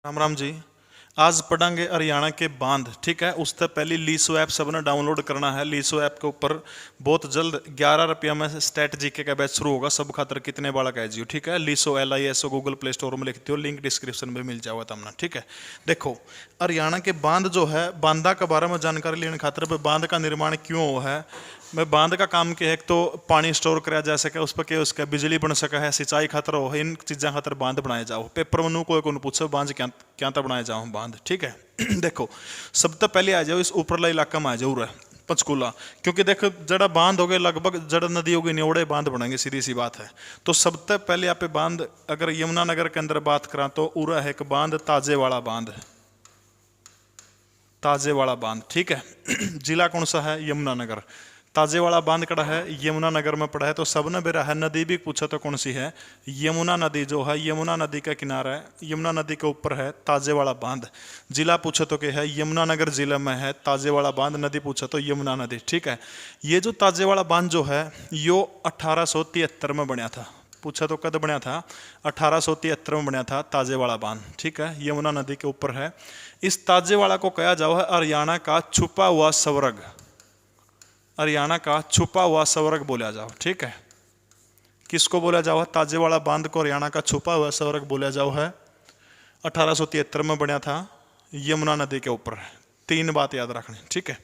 राम राम जी। आज पढ़ांगे हरियाणा के बांध। ठीक है, उससे पहले लीसो ऐप सबने डाउनलोड करना है। लीसो ऐप के ऊपर बहुत जल्द 11 रुपया में स्टैट जीके का बैच शुरू होगा। सब खातर कितने बालक है जी। ठीक है, लीसो LISO गूगल प्ले स्टोर में लिखते हो, लिंक डिस्क्रिप्शन में मिल जाएगा तमना। ठीक है, देखो हरियाणा के बांध जो है, बांधा के बारे में जानकारी लेने खातर बांध का निर्माण क्यों हुआ है। मैं बांध का काम क्या है, एक तो पानी स्टोर करा जा सके, उस पर क्या उसका बिजली बन सका है, सिंचाई खातर हो, इन चीज़ों खातर बांध बनाए जाओ। पेपर में कोई पूछो बांध क्या क्या बनाए जाओ बांध। ठीक है देखो सबसे पहले आ जाओ इस ऊपरला इलाका में आ जाओ पंचकूला, क्योंकि देखो जड़ा बांध हो गए लगभग, जड़ा नदी होगी न्योड़े बांध बनेंगे, सीधी सी बात है। तो सबसे पहले आप बांध अगर यमुनानगर के अंदर बात करा तो उरा है एक बांध ताजेवाड़ा बांध, ताजेवाड़ा बांध। ठीक है जिला कौन सा है, यमुनानगर। ताजेवाड़ा बांध कड़ा है, यमुनानगर में पड़ा है। तो सबने बेरा है नदी भी पूछा तो कौन सी है, यमुना नदी जो है, यमुना नदी का किनारा है, यमुना नदी के ऊपर है ताजेवाड़ा बांध। जिला पूछा तो क्या है, यमुनानगर जिले में है ताजेवाड़ा बांध। नदी पूछा तो यमुना नदी। ठीक है, ये जो ताजेवाड़ा बांध जो है यो 1873 में बनया था। पूछा तो कद बनया था, 1873 में बनया था ताजेवाड़ा बांध। ठीक है, यमुना नदी के ऊपर है। इस ताजेवाड़ा को कहा जाओ है हरियाणा का छुपा हुआ स्वर्ग, हरियाणा का छुपा हुआ स्वर्ग बोला जाओ। ठीक है, किसको बोला जाओ है, ताजेवाड़ा बांध को हरियाणा का छुपा हुआ स्वर्ग बोला जाओ है। 1873 में बनया था, यमुना नदी के ऊपर। तीन बात याद रखनी। ठीक है,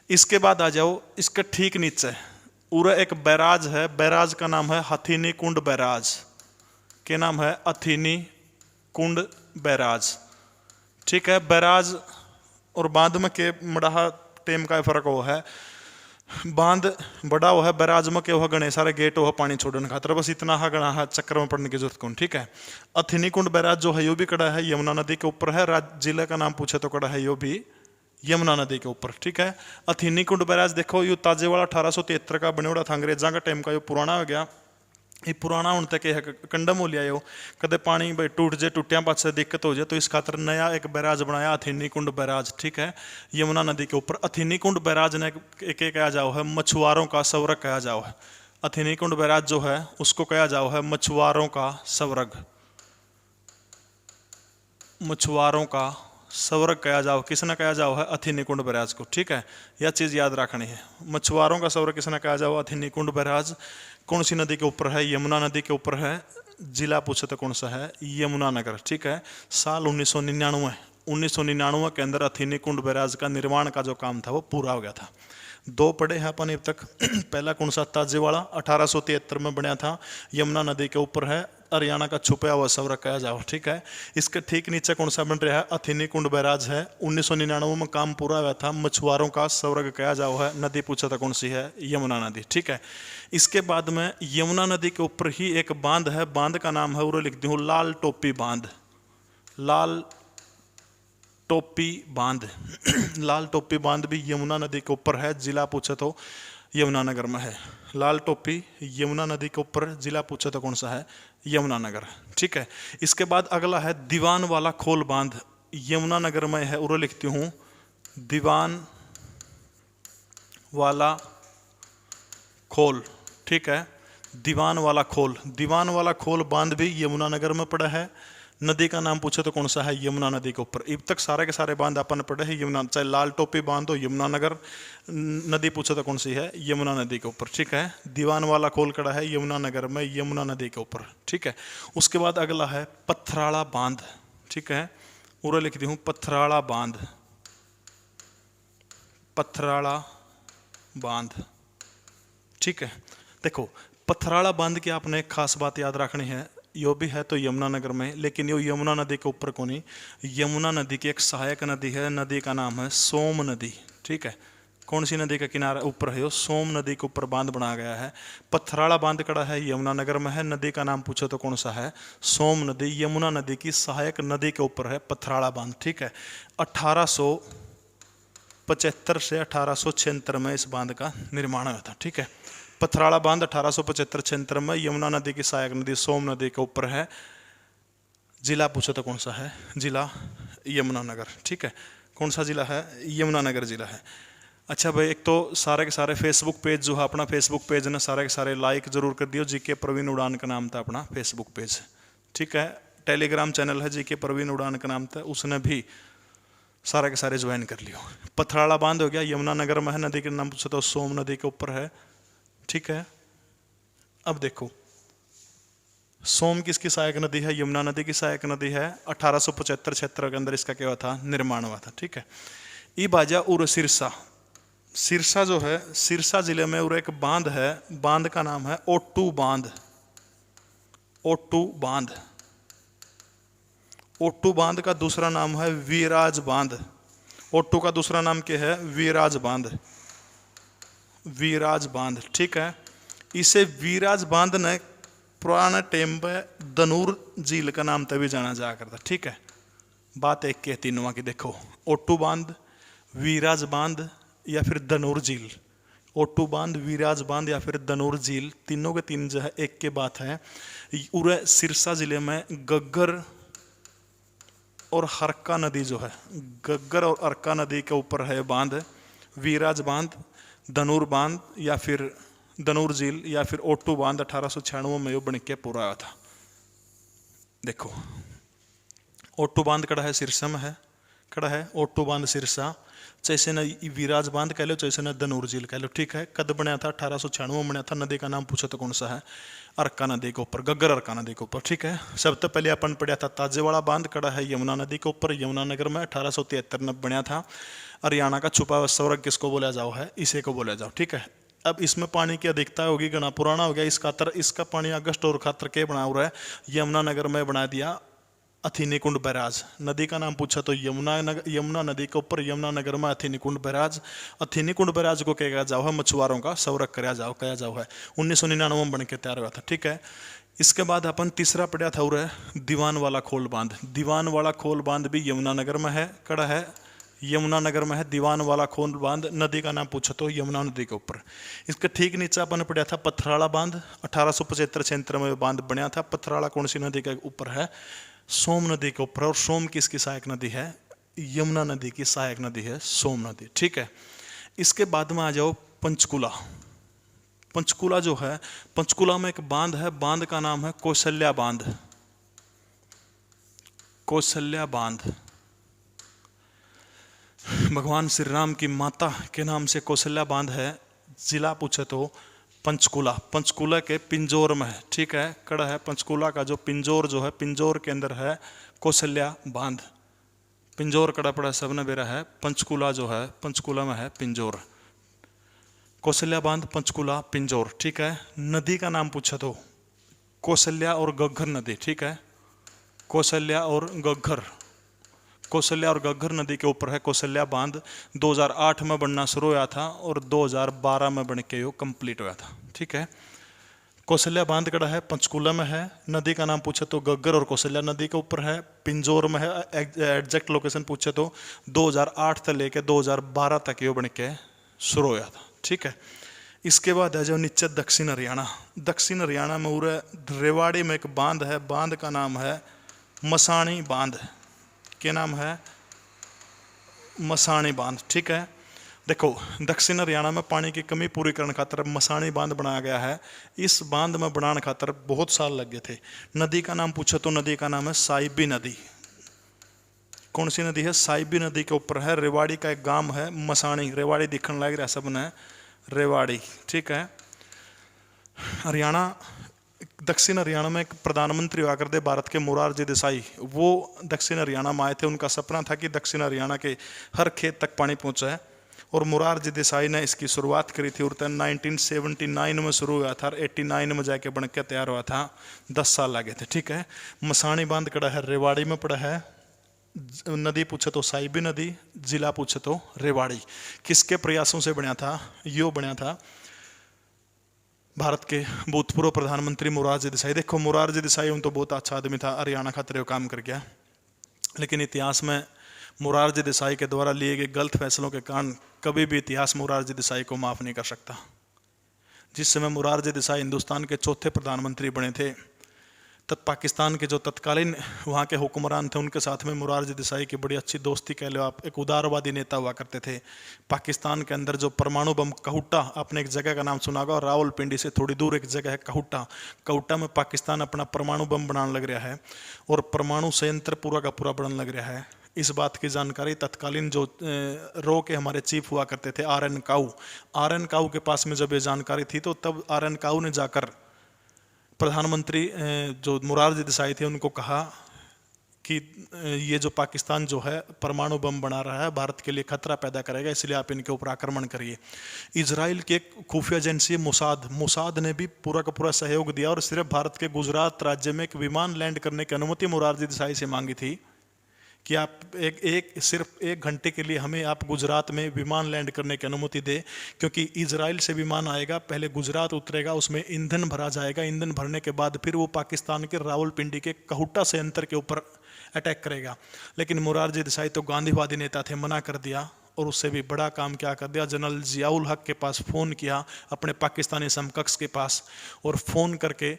इसके बाद आ जाओ इसके ठीक नीचे उरे एक बैराज है, बैराज का नाम है हथिनी कुंड बैराज। के नाम है हथिनी कुंड बैराज। ठीक है, बैराज और बांध में के मड़ा टेम का फर्क हो है। बांध बड़ा हो है, बैराज में के हो गणे सारे गेट हो पानी छोड़ने खातर, बस इतना हा गणा है, चक्कर में पड़ने की जरूरत कौन। ठीक है, अथिनी कुंड बैराज जो है यो भी कड़ा है, यमुना नदी के ऊपर है। जिले का नाम पूछे तो कड़ा है यो भी यमुना नदी के ऊपर। ठीक है, अथिनी कुंड बैराज देखो यो ताजेवाड़ा 1873 का बनेड़ा था, अंग्रेजा का टाइम का, यो पुराना हो गया। ये पुराना होने तक है कंडम हो लिया, यो कदे पानी भाई टूट जाए, टूटिया पास से दिक्कत हो जाए, तो इस खातर नया एक बैराज बनाया अथिनी कुंड बैराज। ठीक है, यमुना नदी के ऊपर। अथिनी कुंड बैराज ने एक कहा जाओ है मछुआरों का स्वर्ग कहा जाओ है। अथिनी कुंड बैराज जो है उसको कहा जाओ है मछुआरों का स्वर्ग, मछुआरों का स्वर्ग कहा जाओ। किसने कहा जाओ है, अथिनी कुंड बैराज को। ठीक है, यह चीज याद रखनी है, मछुआरों का स्वर्ग किसने कहा जाओ, अथिनी कुंड बैराज। कौन सी नदी के ऊपर है, यमुना नदी के ऊपर है। जिला पूछे तो कौन सा है, यमुनानगर। ठीक है, साल 1999 के अंदर अथिनी कुंड बैराज का निर्माण का जो काम था वो पूरा हो गया था। दो पढ़े हैं अपन अब तक। पहला कौन सा, ताजेवाड़ा 1873 में बनया था, यमुना नदी के ऊपर है, हरियाणा का छुपा हुआ स्वर्ग कहा जाओ। ठीक है, इसके ठीक नीचे कौन सा बन रहा है, अथिनी कुंड बैराज है। 1999 में काम पूरा हुआ था, मछुआरों का स्वर्ग कहा जाओ है। नदी पूछा था कौन सी है, यमुना नदी। ठीक है, इसके बाद में यमुना नदी के ऊपर ही एक बांध है, बांध का नाम है उरे लिख दी हूँ लाल टोपी बांध, लाल टोपी बांध। लाल टोपी बांध भी यमुना नदी के ऊपर है। जिला पूछे तो यमुनानगर में है। लाल टोपी यमुना नदी के ऊपर, जिला पूछे तो कौन सा है, यमुनानगर। ठीक है, इसके बाद अगला है दीवान वाला खोल बांध, यमुनानगर में है। उरे लिखती हूँ दीवान वाला खोल। ठीक है, दीवान वाला खोल, दीवान वाला खोल बांध भी यमुनानगर में पड़ा है। नदी का नाम पूछे तो कौन सा है, यमुना नदी के ऊपर। अब तक सारे के सारे बांध अपन पड़े हैं यमुना, चाहे लाल टोपी बांध हो, यमुनानगर। नदी पूछे तो कौन सी है, यमुना नदी के ऊपर। ठीक है, दीवान वाला खोल कड़ा है यमुनानगर में, यमुना नदी के ऊपर। ठीक है, उसके बाद अगला है पथराड़ा बांध। ठीक है, उरे लिख दी हूँ पथराड़ा बांध, पथराड़ा बांध। ठीक है, देखो पथराड़ा बांध की आपने एक खास बात याद रखनी है, यो भी है तो यमुनानगर में, लेकिन यो यमुना नदी के ऊपर को नहीं, यमुना नदी की एक सहायक नदी है, नदी का नाम है सोम नदी। ठीक है, कौन सी नदी का किनारा ऊपर है, यो सोम नदी के ऊपर बांध बनाया गया है। पथराड़ा बांध कड़ा है यमुनानगर में है। नदी का नाम पूछो तो कौन सा है, सोम नदी, यमुना नदी की सहायक नदी के ऊपर है पथराड़ा बांध। ठीक है, 1875 से 1876 में इस बांध का निर्माण हुआ था। ठीक है, पथराड़ा बांध 1875-76 में यमुना नदी की सहायक नदी सोम नदी के ऊपर है। जिला पूछो तो कौन सा है, जिला यमुनानगर। ठीक है, कौन सा जिला है, यमुनानगर जिला है। अच्छा भाई, एक तो सारे के सारे फेसबुक पेज जो है अपना, फेसबुक पेज ने सारे के सारे लाइक जरूर कर दियो। जीके प्रवीण उड़ान का नाम था अपना फेसबुक पेज। ठीक है, टेलीग्राम चैनल है जीके प्रवीण उड़ान का नाम था, उसने भी सारे के सारे ज्वाइन कर लियो। पथराला बांध हो गया, यमुनानगर में है, नदी के नाम पूछे तो सोम नदी के ऊपर है, ठीक है। अब देखो सोम किसकी सहायक नदी है? यमुना नदी की सहायक नदी है। 1875-76 के अंदर इसका क्या हुआ था? निर्माण हुआ था, ठीक है। ई बाजा उर सिरसा, सिरसा जो है सिरसा जिले में उर एक बांध है, बांध का नाम है ओट्टू बांध, ओट्टू बांध। ओट्टू बांध का दूसरा नाम है वीराज बांध। ओट्टू का दूसरा नाम क्या है? वीराज बांध, वीराज बांध, ठीक है। इसे वीराज बांध ने पुराने टाइम पे दनूर झील का नाम तभी जाना जाया करता, ठीक है। बात एक के तीनों की देखो, ओट्टू बांध, वीराज बांध या फिर दनूर झील। ओट्टू बांध, वीराज बांध या फिर दनूर झील, तीनों के तीन जो है एक के बात है। उरे सिरसा जिले में गग्गर और हरका नदी जो है, गग्गर और अरका नदी के ऊपर है बांध। वीराज बांध, दनूर बांध या फिर दनूर झील या फिर ओट्टू बांध 1896 में यो बन के पूरा हुआ था। देखो ओट्टू बांध कड़ा है? सिरसा में है, कड़ा है ओट्टू बांध सिरसा। जैसे न वीराज बांध कह लो, जैसे न दनूर झील कह लो, ठीक है। कद बनया था? 1896 में बनया था। नदी का नाम पूछो तो कौन सा है? अरका नदी के ऊपर, गग्गर अरका नदी के ऊपर, ठीक है। सबसे पहले अपन पढ़ा था ताजेवाड़ा बांध, कड़ा है यमुना नदी के ऊपर, यमुनानगर में 1873 में बनया था। हरियाणा का छुपा हुआ स्वर्ग किसको बोला जाओ है? इसे को बोला जाओ, ठीक है। अब इसमें पानी की अधिकता होगी, घना पुराना हो गया इस खातर, इसका पानी अगस्त और खातर के बना हुआ है। यमुनानगर में बना दिया अथिनीकुंड बैराज। नदी का नाम पूछा तो यमुना नदी के ऊपर यमुनानगर में अथिनीकुंड बैराज। अथिनीकुंड बैराज को कहा जाओ है मछुआरों का संरक्षण कराया जाओ, कहा जाओ है। 1999 में बन के तैयार हुआ था, ठीक है। इसके बाद अपन तीसरा पढ़ा था उरे दीवान वाला खोल बांध। दीवान वाला खोल बांध भी यमुनानगर में है, कड़ा है यमुनानगर में है दीवान वाला खोल बांध। नदी का नाम पूछो तो यमुना नदी के ऊपर। इसके ठीक नीचे अपन पढ़ा था पथराला बांध। 1875-76 में बांध बनया था। पथराला कौन सी नदी के ऊपर है? सोम नदी के ऊपर। और सोम किसकी सहायक नदी है? यमुना नदी की सहायक नदी है सोम नदी, ठीक है। इसके बाद में आ जाओ पंचकुला। पंचकुला जो है, पंचकुला में एक बांध है, बांध का नाम है कौशल्या बांध, कौशल्या बांध। भगवान श्री राम की माता के नाम से कौशल्या बांध है। जिला पूछे तो पंचकुला, पंचकुला के पिंजौर में है, ठीक है। कड़ा है पंचकुला का जो पिंजौर जो है, पिंजौर के अंदर है कौशल्या बांध। पिंजौर कड़ा पड़ा सबने बेरा है, पंचकुला जो है पंचकुला में है पिंजौर। कौशल्या बांध, पंचकुला, पिंजौर, ठीक है। नदी का नाम पूछा तो कौशल्या और गग्गर नदी, ठीक है। कौशल्या और गग्गर, कौशल्या और गग्गर नदी के ऊपर है कौशल्या बांध। 2008 में बनना शुरू हुआ था और 2012 में बन के यो कंप्लीट हुआ था, ठीक है। कौशल्या बांध कड़ा है पंचकुला में है। नदी का नाम पूछे तो गग्गर और कौशल्या नदी के ऊपर है, पिंजौर में है। एग्जैक्ट लोकेशन पूछे तो 2008 से लेके 2012 तक यो बन के शुरू हुआ था, ठीक है। इसके बाद है जो नीचे दक्षिण हरियाणा। दक्षिण हरियाणा में उरे रेवाड़ी में एक बांध है, बांध का नाम है मसाणी बांध। क्या नाम है? मसाणी बांध, ठीक है। देखो दक्षिण हरियाणा में पानी की कमी पूरी करने खातर मसाणी बांध बनाया गया है। इस बांध में बनाने खातर बहुत साल लग गए थे। नदी का नाम पूछो तो नदी का नाम है साहिबी नदी। कौन सी नदी है? साहिबी नदी के ऊपर है। रेवाड़ी का एक गांव है मसाणी, रेवाड़ी दिखने लग रहा है सब ने, रेवाड़ी, ठीक है। हरियाणा, दक्षिण हरियाणा में एक प्रधानमंत्री हुआ करते भारत के मोरारजी देसाई, वो दक्षिण हरियाणा में आए थे। उनका सपना था कि दक्षिण हरियाणा के हर खेत तक पानी पहुंचाए और मोरारजी देसाई ने इसकी शुरुआत करी थी। और 1979 में शुरू हुआ था और 89 में जाके बन के तैयार हुआ था। 10 साल लगे थे, ठीक है। मसाणी बांध कड़ा है रेवाड़ी में पड़ा है। नदी पूछे तो साहिबी नदी, जिला पूछे तो रेवाड़ी। किसके प्रयासों से बना था? यो बना था भारत के भूतपूर्व प्रधानमंत्री मोरारजी देसाई। देखो मोरारजी देसाई उन तो बहुत अच्छा आदमी था, हरियाणा खातिर काम कर गया, लेकिन इतिहास में मोरारजी देसाई के द्वारा लिए गए गलत फैसलों के कारण कभी भी इतिहास मोरारजी देसाई को माफ़ नहीं कर सकता। जिस समय मोरारजी देसाई हिंदुस्तान के चौथे प्रधानमंत्री बने थे पाकिस्तान के जो तत्कालीन वहाँ के हुक्मरान थे उनके साथ में मोरारजी देसाई की बड़ी अच्छी दोस्ती कह लो आप, एक उदारवादी नेता हुआ करते थे। पाकिस्तान के अंदर जो परमाणु बम कहूटा, आपने एक जगह का नाम सुना होगा, रावलपिंडी से थोड़ी दूर एक जगह है कहूटा, कहूटा में पाकिस्तान अपना परमाणु बम बनाने लग रहा है और परमाणु संयंत्र पूरा का पूरा बनने लग रहा है। इस बात की जानकारी तत्कालीन जो रो के हमारे चीफ हुआ करते थे आर एन काऊ के पास में जब ये जानकारी थी तो तब आर एन काऊ ने जाकर प्रधानमंत्री जो मोरारजी देसाई थे उनको कहा कि ये जो पाकिस्तान जो है परमाणु बम बना रहा है भारत के लिए खतरा पैदा करेगा, इसलिए आप इनके ऊपर आक्रमण करिए। इजराइल की एक खुफिया एजेंसी मोसाद ने भी पूरा का पूरा सहयोग दिया और सिर्फ भारत के गुजरात राज्य में एक विमान लैंड करने की अनुमति मोरारजी देसाई से मांगी थी कि आप सिर्फ एक घंटे के लिए हमें आप गुजरात में विमान लैंड करने की अनुमति दे, क्योंकि इजराइल से विमान आएगा, पहले गुजरात उतरेगा, उसमें ईंधन भरा जाएगा, ईंधन भरने के बाद फिर वो पाकिस्तान के रावलपिंडी के कहूटा संयंत्र के ऊपर अटैक करेगा। लेकिन मोरारजी देसाई तो गांधीवादी नेता थे, मना कर दिया। और उससे भी बड़ा काम क्या कर दिया, जनरल जियाउल हक के पास फ़ोन किया, अपने पाकिस्तानी समकक्ष के पास, और फ़ोन करके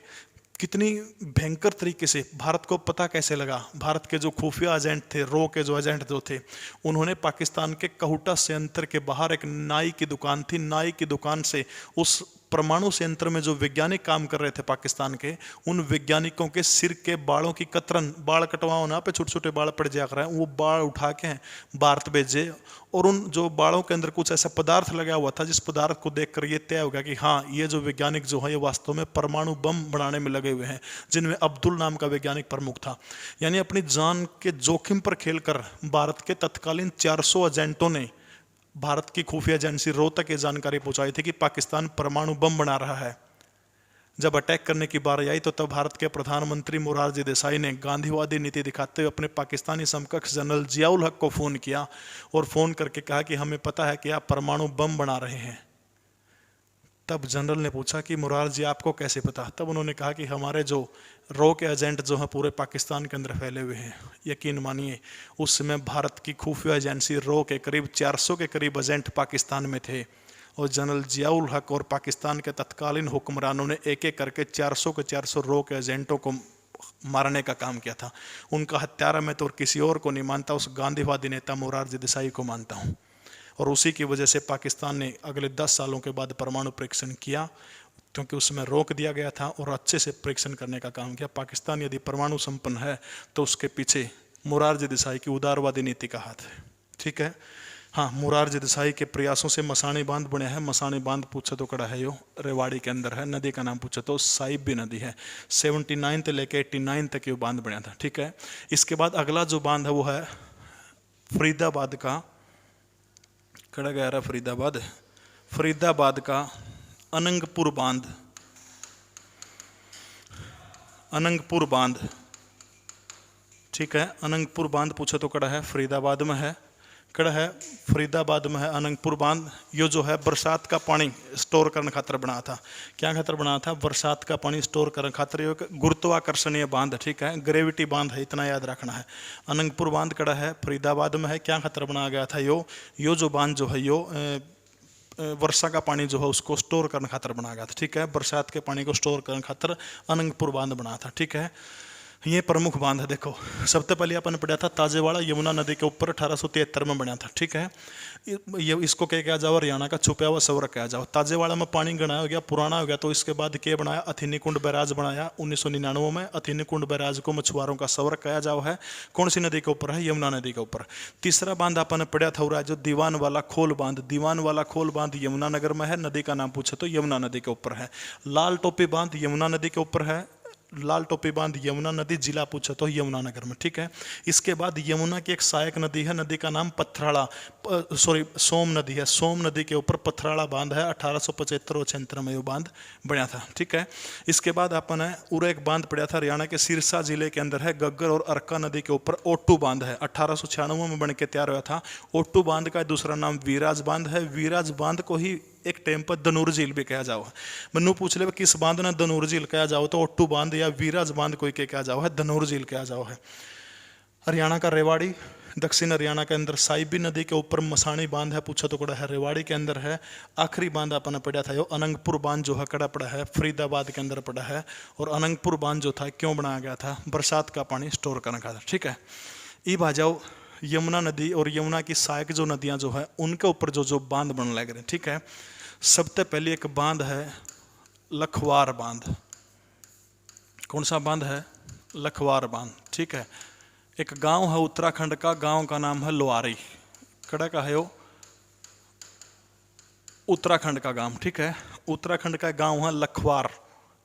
कितनी भयंकर तरीके से, भारत को पता कैसे लगा, भारत के जो खुफिया एजेंट थे, रो के जो एजेंट जो थे, उन्होंने पाकिस्तान के कहूटा संयंत्र के बाहर एक नाई की दुकान थी, नाई की दुकान से उस परमाणु संयंत्र में जो वैज्ञानिक काम कर रहे थे पाकिस्तान के, उन वैज्ञानिकों के सिर के बालों की कतरन, बाल कटवाओ ना, पे छोटे छोटे बाल पड़ जाया कर रहे हैं, वो बाल उठा के भारत भेजे। और उन जो बालों के अंदर कुछ ऐसा पदार्थ लगा हुआ था जिस पदार्थ को देखकर ये तय हो गया कि हाँ, ये जो वैज्ञानिक जो है ये वास्तव में परमाणु बम बनाने में लगे हुए हैं, जिनमें अब्दुल नाम का वैज्ञानिक प्रमुख था। यानी अपनी जान के जोखिम पर खेलकर भारत के तत्कालीन 400 एजेंटों ने भारत की खुफिया एजेंसी रो तक ये जानकारी पहुंचाई थी कि पाकिस्तान परमाणु बम बना रहा है। जब अटैक करने की बारी आई तो तब भारत के प्रधानमंत्री मोरारजी देसाई ने गांधीवादी नीति दिखाते हुए अपने पाकिस्तानी समकक्ष जनरल जियाउल हक को फ़ोन किया और फ़ोन करके कहा कि हमें पता है कि आप परमाणु बम बना रहे हैं। तब जनरल ने पूछा कि मोरारजी आपको कैसे पता? तब उन्होंने कहा कि हमारे जो रो के एजेंट जो हैं पूरे पाकिस्तान के अंदर फैले हुए हैं। यकीन मानिए उस समय भारत की खुफिया एजेंसी रो के करीब 400 के करीब एजेंट पाकिस्तान में थे और जनरल जियाउल हक और पाकिस्तान के तत्कालीन हुक्मरानों ने एक एक करके 400 के 400 रो के एजेंटों को मारने का काम किया था। उनका हत्यारा मैं तो और किसी और को नहीं मानता, उस गांधीवादी नेता मोरारजी देसाई को मानता हूँ। और उसी की वजह से पाकिस्तान ने अगले 10 सालों के बाद परमाणु परीक्षण किया, क्योंकि उसमें रोक दिया गया था और अच्छे से परीक्षण करने का काम किया। पाकिस्तान यदि परमाणु संपन्न है तो उसके पीछे मोरारजी देसाई की उदारवादी नीति का हाथ है। ठीक है, हाँ, मोरारजी देसाई के प्रयासों से मसानी बांध बने हैं। मसानी बांध पूछे तो कड़ा है, यो रेवाड़ी के अंदर है। नदी का नाम पूछे तो साहिब भी नदी है। 79 से लेके 89 तक ये बांध बना था। ठीक है, इसके बाद अगला जो बांध है वो है फरीदाबाद का, कड़ा गया रहा फरीदाबाद का अनंगपुर बांध। अनंगपुर बांध, ठीक है, अनंगपुर बांध पूछे तो कड़ा है, फरीदाबाद में है। कड़ा है फरीदाबाद में है अनंगपुर बांध। ये जो है बरसात का पानी स्टोर करने खातर बना था। क्या खातर बना था? बरसात का पानी स्टोर करने खातर। ये गुरुत्वाकर्षणीय बांध, ठीक है, ग्रेविटी बांध है, इतना याद रखना है। अनंगपुर बांध कड़ा है फरीदाबाद में है। क्या खातर बनाया गया था? यो जो बांध जो है यो वर्षा का पानी जो है उसको स्टोर करने खातर बनाया गया था। ठीक है, बरसात के पानी को स्टोर करने खातर अनंगपुर बांध बना था। ठीक है, ये प्रमुख बांध है। देखो, सबसे पहले अपन पढ़ा था ताजेवाड़ा यमुना नदी के ऊपर 1873 में बना था। ठीक है, ये इसको क्या जाओ, हरियाणा का छुपा हुआ सौर कहा जाओ। ताजेवाड़ा में पानी गणा हो गया, पुराना हो गया, तो इसके बाद क्या बनाया? अथिनीकुंड बैराज बनाया 1999 में। अथिनीकुंड बैराज को मछुआरों का सौर कहा जाओ है। कौन सी नदी के ऊपर है? यमुना नदी के ऊपर। तीसरा बांध अपन पढ़ा था जो दीवान वाला खोल बांध। दीवान वाला खोल बांध यमुना नगर में है। नदी का नाम पूछे तो यमुना नदी के ऊपर है। लाल टोपी बांध यमुना नदी के ऊपर है। लाल टोपी बांध यमुना नदी, जिला पूछे तो यमुनानगर में। ठीक है, इसके बाद यमुना की एक सहायक नदी है, नदी का नाम पथराड़ा, सोम नदी है। सोम नदी के ऊपर पथराड़ा बांध है। 1875 और 76 में ये बांध बना था। ठीक है, इसके बाद अपन है उरे एक बांध पड़ा था हरियाणा के सिरसा जिले के अंदर है, गग्गर और अरका नदी के ऊपर ओट्टू बांध है। 1896 में बन के तैयार हुआ था। ओट्टू बांध का दूसरा नाम वीराज बांध है। वीराज बांध को ही एक टाइम पर धनूर झील भी कहा जाओ है। मनु पूछ ले किस बांध ने धनूर झील कहा जाओ तो ओट्टू बांध या वीराज बांध कोई के कहा जाओ है, धनूर झील कहा जाओ है। हरियाणा का रेवाड़ी दक्षिण हरियाणा के अंदर साहिबी नदी के ऊपर मसाणी बांध है, पूछा तो कड़ा है। रेवाड़ी के अंदर है। आखिरी बांध अपन ने पढ़ा था, यो अनंगपुर बांध जो है कड़ा पड़ा है, फरीदाबाद के अंदर पड़ा है। और अनंगपुर बांध जो था क्यों बनाया गया था, बरसात का पानी स्टोर करने का था। ठीक है, अब आ जाओ यमुना नदी और यमुना की सहायक जो नदियां जो है उनके ऊपर जो जो बांध बनने लग रहे हैं। ठीक है, सबसे पहले एक बांध है लखवार बांध। कौन सा बांध है, लखवार बांध। ठीक है, एक गांव है उत्तराखंड का, गांव का नाम है लोहारी। कड़ा का है वो, उत्तराखंड का गांव। ठीक है, उत्तराखंड का गांव है लखवार,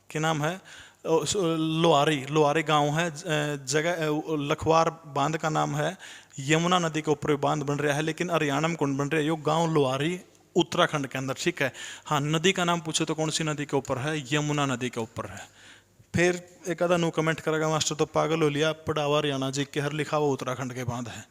क्या नाम है, लोहारी। लोहारी गांव है, जगह लखवार बांध का नाम है। यमुना नदी के ऊपर बांध बन रहा है, लेकिन हरियाणा में कौन बन रहा है, यो गांव लोहारी उत्तराखंड के अंदर। ठीक है, हाँ, नदी का नाम पूछे तो कौन सी नदी के ऊपर है, यमुना नदी के ऊपर है। फिर एक आधा नू कमेंट करेगा, मास्टर तो पागल हो लिया, पढ़ावा हरियाणा जी के हर लिखा हुआ उत्तराखंड के बांध है।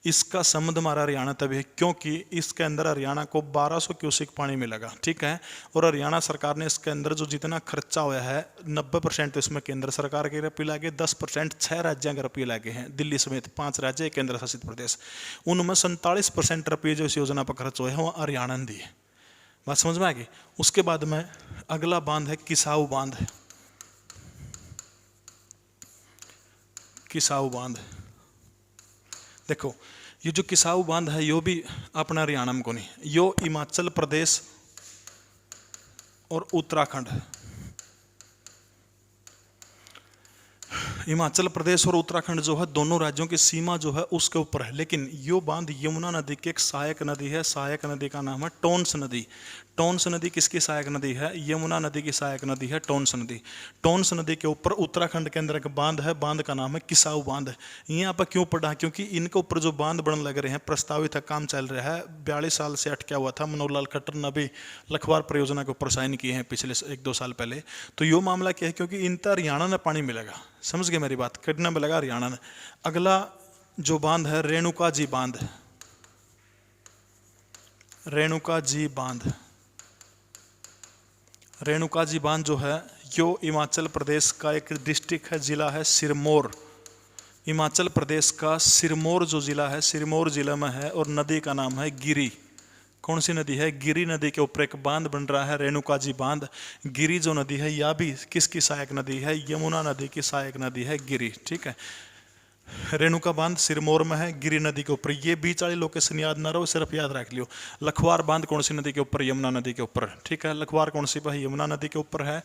इसका संबंध हमारा हरियाणा तभी है क्योंकि इसके अंदर हरियाणा को 1200 क्यूसिक पानी मिलेगा। ठीक है, और हरियाणा सरकार ने इसके अंदर जो जितना खर्चा हुआ है 90% तो इसमें केंद्र सरकार के रुपये लगे, 10% 6 राज्यों के रुपये लगे हैं, दिल्ली समेत 5 राज्य, केंद्र शासित प्रदेश। उनमें 47% रुपये जो इस योजना पर खर्च हुए हैं वो हरियाणा ने दिए। बात समझ में आ गई। उसके बाद में अगला बांध है किसाऊ बांध। किसाऊ बांध, देखो ये जो किसाऊ बांध है यो भी अपना हरियाणा में को नहीं, यो हिमाचल प्रदेश और उत्तराखंड, हिमाचल प्रदेश और उत्तराखंड जो है दोनों राज्यों की सीमा जो है उसके ऊपर है। लेकिन यो बांध यमुना नदी की एक सहायक नदी है। सहायक नदी का नाम है टोंस नदी। टोंस नदी किसकी सहायक नदी है, यमुना नदी की सहायक नदी है टोंस नदी। टोंस नदी के ऊपर उत्तराखंड के अंदर एक बांध है, बांध का नाम है किसाऊ बांध। यहाँ पर क्यों पढ़ा, क्योंकि इनके ऊपर जो बांध बनने लग रहे हैं, प्रस्तावित है, काम चल रहा है, 42 साल से अटका हुआ था। मनोहर लाल खट्टर ने भी लखवार परियोजना के ऊपर साइन किए हैं पिछले 1-2 साल पहले। तो यो मामला क्या है, क्योंकि इन तक हरियाणा में पानी मिलेगा, समझ गए मेरी बात, कितना मिलेगा हरियाणा ने। अगला जो बांध है रेणुका जी बांध। रेणुका जी बांध, रेणुका जी बांध जो है यो हिमाचल प्रदेश का एक डिस्ट्रिक्ट है, जिला है सिरमौर। हिमाचल प्रदेश का सिरमौर जो जिला है, सिरमौर जिला में है, और नदी का नाम है गिरी। कौन सी नदी है, गिरी नदी के ऊपर एक बांध बन रहा है, रेणुका जी बांध। गिरी जो नदी है यह भी किसकी सहायक नदी है, यमुना नदी की सहायक नदी है गिरी। ठीक है, रेणुका बांध सिरमौर में है, गिरी नदी के ऊपर। ये बीच वाली लोकेशन याद ना रहो, सिर्फ याद रख लियो। लखवार बांध कौन सी नदी के ऊपर, यमुना नदी के ऊपर। ठीक है, लखवार कौन सी भाई, यमुना नदी के ऊपर है।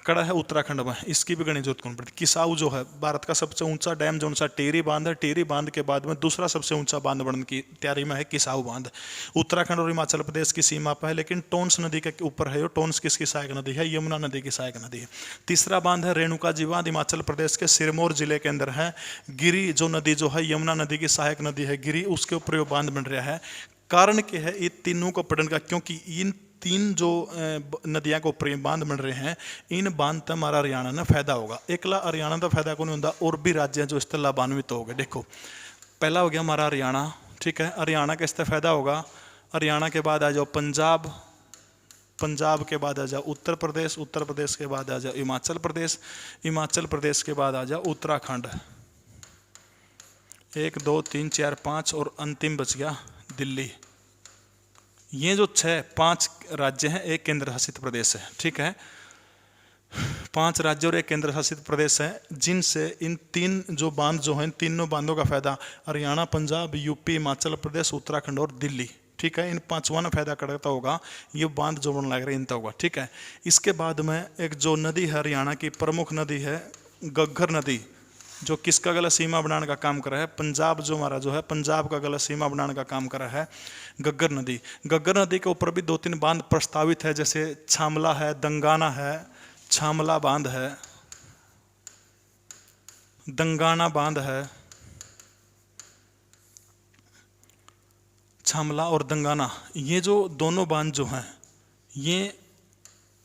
कड़ा है उत्तराखंड में, इसकी भी गणित जरूरत कौन पड़ती। किसाऊ जो है भारत का सबसे ऊंचा डैम जो सा टेरी बांध है, टेरी बांध के बाद में दूसरा सबसे ऊंचा बांध बनने की तैयारी में है किसाऊ बांध। उत्तराखंड और हिमाचल प्रदेश की सीमा पर है, लेकिन टोंस नदी के ऊपर है। टोंस किसकी सहायक नदी है, यमुना नदी की सहायक नदी है। तीसरा बांध है रेणुका जी बांध, हिमाचल प्रदेश के सिरमौर जिले के अंदर है। गिरी जो नदी जो है यमुना नदी की सहायक नदी है गिरी, उसके ऊपर ये बांध बन रहा है। कारण क्या है ये तीनों को पढ़ने का, क्योंकि इन 3 जो नदियां को ऊपर बांध बन रहे हैं, इन बांध से हमारा हरियाणा में फायदा होगा। एकला हरियाणा का फायदा को नहीं होता, और भी राज्य जो इससे लाभान्वित हो गए। देखो पहला हो गया हमारा हरियाणा। ठीक है, हरियाणा का इससे फायदा होगा। हरियाणा के बाद आ जाओ पंजाब, पंजाब के बाद आ जाओ उत्तर प्रदेश, उत्तर प्रदेश के बाद आ जाओ हिमाचल प्रदेश, हिमाचल प्रदेश के बाद आ जाओ उत्तराखंड। 1 2 3 4 5 और अंतिम बच गया दिल्ली। ये जो 5 राज्य हैं, एक केंद्र शासित प्रदेश है। ठीक है, 5 राज्य और एक केंद्र शासित प्रदेश है, जिनसे इन 3 जो बांध जो हैं, तीनों बांधों का फायदा हरियाणा, पंजाब, यूपी, हिमाचल प्रदेश, उत्तराखंड और दिल्ली। ठीक है, इन 5वां ने फायदा करता होगा, ये बांध जो बन लग रहा है इनका होगा। ठीक है, इसके बाद में एक जो नदी है हरियाणा की प्रमुख नदी है घग्गर नदी, जो किसका गलत सीमा बनाने का काम कर रहा है, पंजाब जो हमारा जो है पंजाब का गलत सीमा बनाने का काम कर रहा है घग्गर नदी। घग्गर नदी के ऊपर भी 2-3 बांध प्रस्तावित है, जैसे छामला है, दंगाना है, छामला बांध है, दंगाना बांध है, छामला और दंगाना। ये जो दोनों बांध जो हैं, ये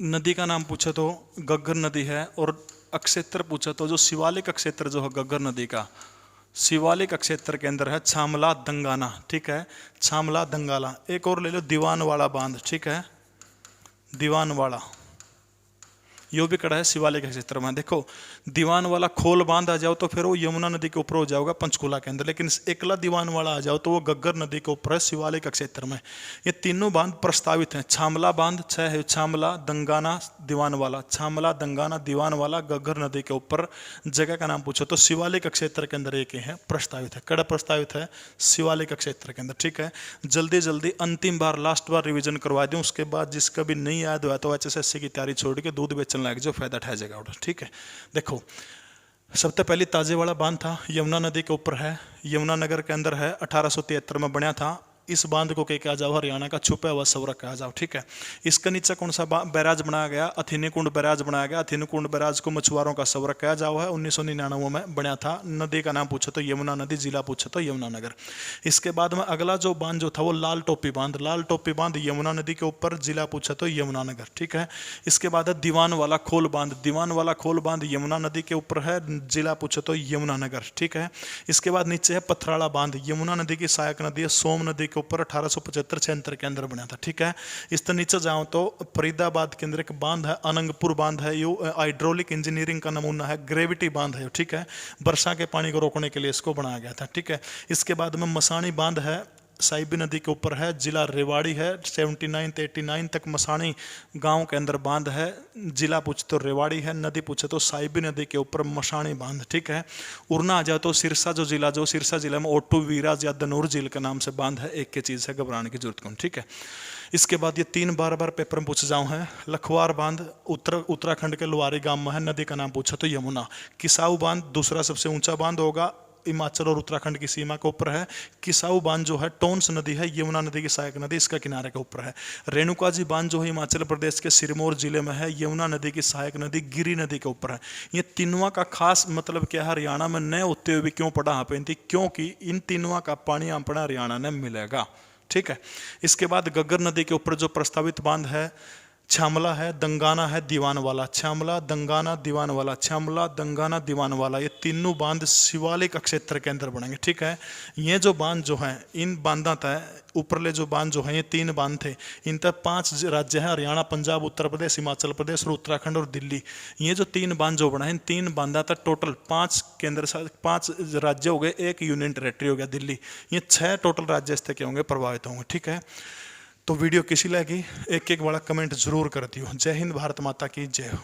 नदी का नाम पूछे तो घग्गर नदी है, और अक्षेत्र पूछा तो जो शिवालिक क्षेत्र जो है घग्गर नदी का, शिवालिक क्षेत्र के अंदर है छामला दंगाना। ठीक है, छामला दंगाला। एक और ले लो दीवानवाड़ा बांध। ठीक है, दीवानवाड़ा, यो भी कड़ा है शिवालिक क्षेत्र में। देखो दीवान वाला खोल बांध आ जाओ तो फिर वो यमुना नदी के ऊपर हो जाओगा पंचकूला के अंदर, लेकिन एकला दीवान वाला आ जाओ तो वो गग्गर नदी के ऊपर है शिवालिक क्षेत्र में। ये तीनों बांध प्रस्तावित हैं। छामला बांध 6 है, छामला दंगाना दीवान वाला, छामला दंगाना दीवान वाला गग्गर नदी के ऊपर। जगह का नाम पूछो तो शिवालिक क्षेत्र के अंदर एक है प्रस्तावित है, कड़ा प्रस्तावित है शिवालिक क्षेत्र के अंदर। ठीक है, जल्दी जल्दी अंतिम बार लास्ट बार रिवीजन करवा दूं, उसके बाद जिसका भी नहीं याद हुआ तो HSSC की तैयारी छोड़ के दूध बेचने लग जो फायदा उठाया जाएगा। ठीक है, देखो सबसे पहले ताजेवाड़ा बांध था, यमुना नदी के ऊपर है, यमुना नगर के अंदर है, 1873 में बना था। इस बांध को कह जाओ हरियाणा का छुपा हुआ सौरक कहा जाओ। ठीक है, इसके नीचे कौन सा बैराज बनाया गया, अथिनीकुंड बैराज बनाया गया। अथिनीकुंड बैराज को मछुआरों का सौरक कहा जाओ है, 1999 में बना था। नदी का नाम पूछो तो यमुना नदी, जिला पूछो तो यमुनानगर। इसके बाद में अगला जो बांध जो था वो लाल टोपी बांध, लाल टोपी बांध यमुना नदी के ऊपर, जिला पूछो तो यमुनानगर। ठीक है, इसके बाद है दीवान वाला खोल बांध, दीवान वाला खोल बांध यमुना नदी के ऊपर है, जिला पूछो तो यमुनानगर। ठीक है, इसके बाद नीचे है पथराला बांध, यमुना नदी की सहायक नदी है, सोम नदी के ऊपर 1875-76 के अंदर बना था। ठीक है, इस तरह नीचे जाओ तो फरीदाबाद के अंदर एक बांध है, अनंगपुर बांध है, ये हाइड्रोलिक इंजीनियरिंग का नमूना है, ग्रेविटी बांध है। ठीक है, वर्षा के पानी को रोकने के लिए इसको बनाया गया था। ठीक है, इसके बाद में मसानी बांध है, साहिबी नदी के ऊपर है, जिला रेवाड़ी है। 79 से 89 तक मसानी गांव के अंदर बांध है, जिला पूछे तो रेवाड़ी है, नदी पूछे तो साहिबी नदी के ऊपर मसानी बांध। ठीक है, उड़ना आ जाए तो सिरसा जो जिला, जो सिरसा जिला में ओटू वीराज या दनूर झील के नाम से बांध है, एक की चीज़ है, घबराने की जरूरत कौन। ठीक है, इसके बाद ये 3 बार पेपर में पूछे जाऊँ है। लखवार बांध उत्तराखंड के लुवारी गांव में है, नदी का नाम पूछा तो यमुना। किसाऊ बांध दूसरा सबसे ऊंचा बांध होगा, हिमाचल और उत्तराखंड की सीमा के ऊपर है। किसाऊ बांध जो है टोंस नदी है, यमुना नदी की सहायक नदी, इसका किनारे के ऊपर है। रेणुका जी बांध जो है हिमाचल प्रदेश के सिरमौर जिले में है, यमुना नदी की सहायक नदी गिरी नदी के ऊपर है। ये तीनों का खास मतलब क्या है, हरियाणा में न होते हुए भी क्यों पड़ा यहाँ पे, क्योंकि इन तीनों का पानी अपना हरियाणा में मिलेगा। ठीक है, इसके बाद गग्गर नदी के ऊपर जो प्रस्तावित बांध है, छामला है, दंगाना है, दीवान वाला। छामला, दंगाना, दीवान वाला, छामला, दंगाना, दीवान वाला, ये तीनों बांध शिवालिक क्षेत्र के अंदर बनेंगे। ठीक है, ये जो बांध जो हैं, इन बांधा तय ऊपरले जो बांध जो हैं, ये 3 बांध थे। इन तक 5 राज्य हैं, हरियाणा, पंजाब, उत्तर प्रदेश, हिमाचल प्रदेश और उत्तराखंड और दिल्ली। ये जो 3 बांध जो बना है, इन 3 बांधा तक टोटल 5 केंद्र 5 राज्य हो गए, 1 यूनियन टेरेटरी हो गया दिल्ली। ये 6 टोटल राज्य इस के होंगे, प्रभावित होंगे। ठीक है, तो वीडियो कैसी लगी एक एक बड़ा कमेंट जरूर कर दियो। जय हिंद, भारत माता की जय हो।